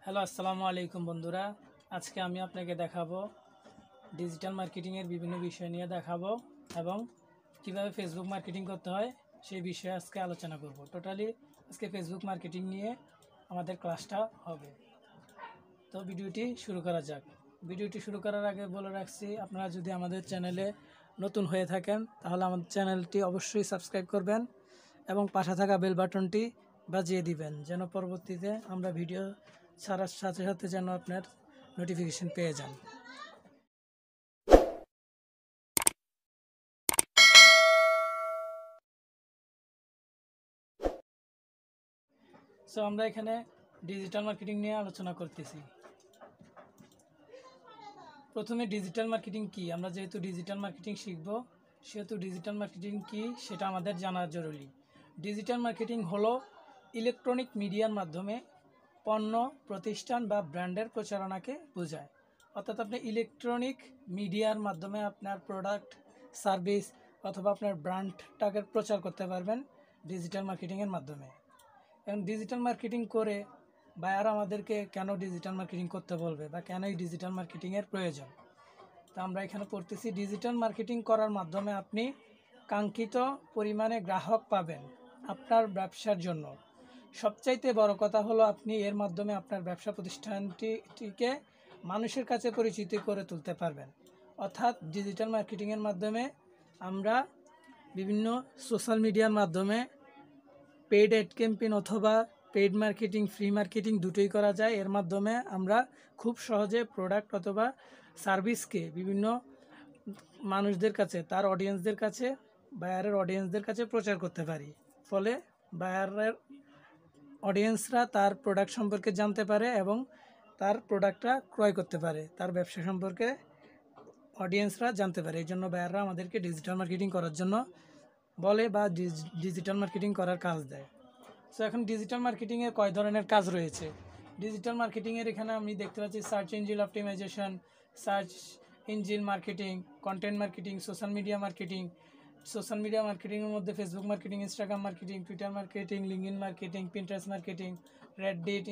Hello, আসসালামু আলাইকুম বন্ধুরা। আজকে আমি আপনাকে দেখাবো ডিজিটাল মার্কেটিংয়ের বিভিন্ন বিষয় নিয়ে দেখাবো এবং কিভাবে ফেসবুক মার্কেটিং করতে হয় সেই বিষয়ে আজকে আলোচনা করব। টোটালি আজকে ফেসবুক মার্কেটিং নিয়ে আমাদের ক্লাসটা হবে। তো ভিডিওটি শুরু করা যাক। ভিডিওটি শুরু করার আগে বলে রাখছি, আপনারা যদি আমাদের চ্যানেলে নতুন হয়ে থাকেন তাহলে আমাদের চ্যানেলটি অবশ্যই সাবস্ক্রাইব করবেন এবং পাশে থাকা বেল বাটনটি বাজিয়ে দিবেন, যেন পরবর্তীতে আমরা ভিডিও ছাড়ার সাথে সাথে যেন আপনার নোটিফিকেশন পেয়ে যান। সো আমরা এখানে ডিজিটাল মার্কেটিং নিয়ে আলোচনা করতেছি। প্রথমে ডিজিটাল মার্কেটিং কি, আমরা যেহেতু ডিজিটাল মার্কেটিং শিখব সেহেতু ডিজিটাল মার্কেটিং কি সেটা আমাদের জানা জরুরি। ডিজিটাল মার্কেটিং হলো ইলেকট্রনিক মিডিয়ার মাধ্যমে পণ্য, প্রতিষ্ঠান বা ব্র্যান্ডের প্রচারণাকে বোঝায়। অর্থাৎ আপনি ইলেকট্রনিক মিডিয়ার মাধ্যমে আপনার প্রোডাক্ট, সার্ভিস অথবা আপনার ব্র্যান্ডটাকে প্রচার করতে পারবেন ডিজিটাল মার্কেটিংয়ের মাধ্যমে। এবং ডিজিটাল মার্কেটিং করে বায়ার আমাদেরকে কেন ডিজিটাল মার্কেটিং করতে বলবে বা কেন এই ডিজিটাল মার্কেটিংয়ের প্রয়োজন, তা আমরা এখানে পড়তেছি। ডিজিটাল মার্কেটিং করার মাধ্যমে আপনি কাঙ্ক্ষিত পরিমাণে গ্রাহক পাবেন আপনার ব্যবসার জন্য। সবচাইতে বড় কথা হলো আপনি এর মাধ্যমে আপনার ব্যবসা প্রতিষ্ঠানটিকে মানুষের কাছে পরিচিত করে তুলতে পারবেন। অর্থাৎ ডিজিটাল মার্কেটিংয়ের মাধ্যমে আমরা বিভিন্ন সোশ্যাল মিডিয়ার মাধ্যমে পেইড অ্যাড ক্যাম্পেইন অথবা পেইড মার্কেটিং, ফ্রি মার্কেটিং দুটোই করা যায়। এর মাধ্যমে আমরা খুব সহজে প্রোডাক্ট অথবা সার্ভিসকে বিভিন্ন মানুষদের কাছে, তার অডিয়েন্সদের কাছে, বায়ারের অডিয়েন্সদের কাছে প্রচার করতে পারি। ফলে বায়ারের অডিয়েন্সরা তার প্রোডাক্ট সম্পর্কে জানতে পারে এবং তার প্রোডাক্টটা ক্রয় করতে পারে, তার ব্যবসা সম্পর্কে অডিয়েন্সরা জানতে পারে। এই জন্য বায়াররা আমাদেরকে ডিজিটাল মার্কেটিং করার জন্য বলে বা ডিজিটাল মার্কেটিং করার কাজ দেয়। সো এখন ডিজিটাল মার্কেটিংয়ের কয় ধরনের কাজ রয়েছে। ডিজিটাল মার্কেটিংয়ের এখানে আমি দেখতে পাচ্ছি search engine optimisation, search engine marketing, content marketing, social media marketing. Social media মার্কেটিংয়ের মধ্যে Facebook marketing, Instagram marketing, Twitter marketing, LinkedIn marketing, Pinterest marketing, Reddit,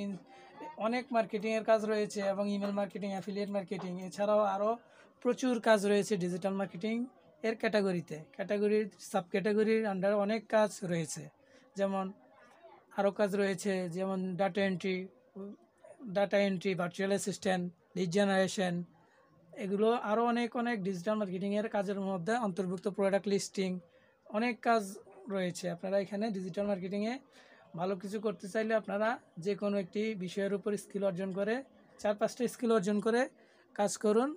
অনেক মার্কেটিংয়ের কাজ রয়েছে এবং ইমেল মার্কেটিং, অ্যাফিলিয়েট মার্কেটিং। এছাড়াও আরও প্রচুর কাজ রয়েছে ডিজিটাল মার্কেটিং এর ক্যাটাগরির সাব ক্যাটাগরির আন্ডারে অনেক কাজ রয়েছে। যেমন আরও কাজ রয়েছে, যেমন data entry, virtual assistant, lead generation, এগুলো আরও অনেক ডিজিটাল মার্কেটিংয়ের কাজের মধ্যে অন্তর্ভুক্ত। প্রোডাক্ট লিস্টিং, অনেক কাজ রয়েছে। আপনারা এখানে ডিজিটাল মার্কেটিংয়ে ভালো কিছু করতে চাইলে আপনারা যে কোনো একটি বিষয়ের উপর স্কিল অর্জন করে 4-5টা স্কিল অর্জন করে কাজ করুন,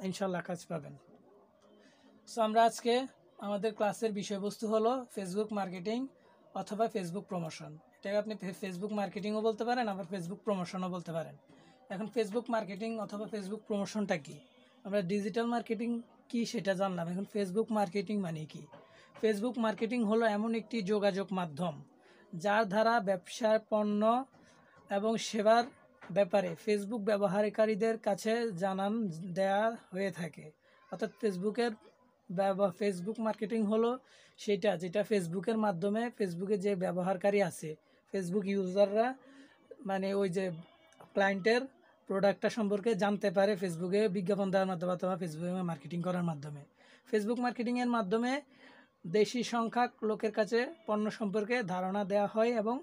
ইনশাল্লাহ কাজ পাবেন। সো আমরা আজকে আমাদের ক্লাসের বিষয়বস্তু হলো ফেসবুক মার্কেটিং অথবা ফেসবুক প্রমোশন। এটাকে আপনি ফেসবুক মার্কেটিংও বলতে পারেন, আবার ফেসবুক প্রমোশনও বলতে পারেন। এখন ফেসবুক মার্কেটিং অথবা ফেসবুক প্রমোশনটা কি, আমরা ডিজিটাল মার্কেটিং কি সেটা জানলাম। এখন ফেসবুক মার্কেটিং মানে কি? ফেসবুক মার্কেটিং হলো এমন একটি যোগাযোগ মাধ্যম যার দ্বারা ব্যবসার, পণ্য এবং সেবার ব্যাপারে ফেসবুক ব্যবহারকারীদের কাছে জানান দেওয়া হয়ে থাকে। অর্থাৎ ফেসবুক মার্কেটিং হলো সেটা যেটা ফেসবুকের মাধ্যমে ফেসবুকে যে ব্যবহারকারী আছে, ফেসবুক ইউজাররা, মানে ওই যে ক্লায়েন্টের প্রোডাক্টটা সম্পর্কে জানতে পারে ফেসবুকে বিজ্ঞাপন দেওয়ার মাধ্যমে অথবা ফেসবুকে মার্কেটিং করার মাধ্যমে। ফেসবুক মার্কেটিংয়ের মাধ্যমে বেশি সংখ্যক লোকের কাছে পণ্য সম্পর্কে ধারণা দেওয়া হয় এবং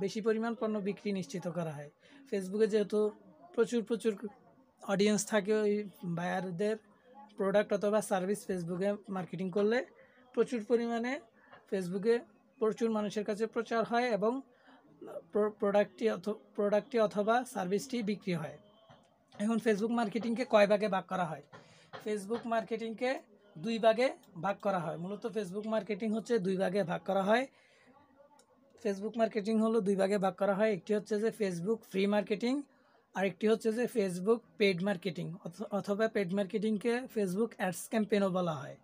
বেশি পরিমাণ পণ্য বিক্রি নিশ্চিত করা হয়। ফেসবুকে যেহেতু প্রচুর অডিয়েন্স থাকে, ওই বায়ারদের প্রোডাক্ট অথবা সার্ভিস ফেসবুকে মার্কেটিং করলে প্রচুর পরিমাণে ফেসবুকে প্রচুর মানুষের কাছে প্রচার হয় এবং প্রোডাক্টটি অথবা সার্ভিসটি বিক্রি হয়। এখন ফেসবুক মার্কেটিংকে কয় ভাগে ভাগ করা হয়? ফেসবুক মার্কেটিংকে 2 ভাগে ভাগ করা হয়। মূলত ফেসবুক মার্কেটিং হচ্ছে 2 ভাগে ভাগ করা হয়। ফেসবুক মার্কেটিং হলো 2 ভাগে ভাগ করা হয়। একটি হচ্ছে যে ফেসবুক ফ্রি মার্কেটিং, আর একটি হচ্ছে যে ফেসবুক পেইড মার্কেটিং অথবা পেইড মার্কেটিংকে ফেসবুক অ্যাডস ক্যাম্পেইনও বলা হয়।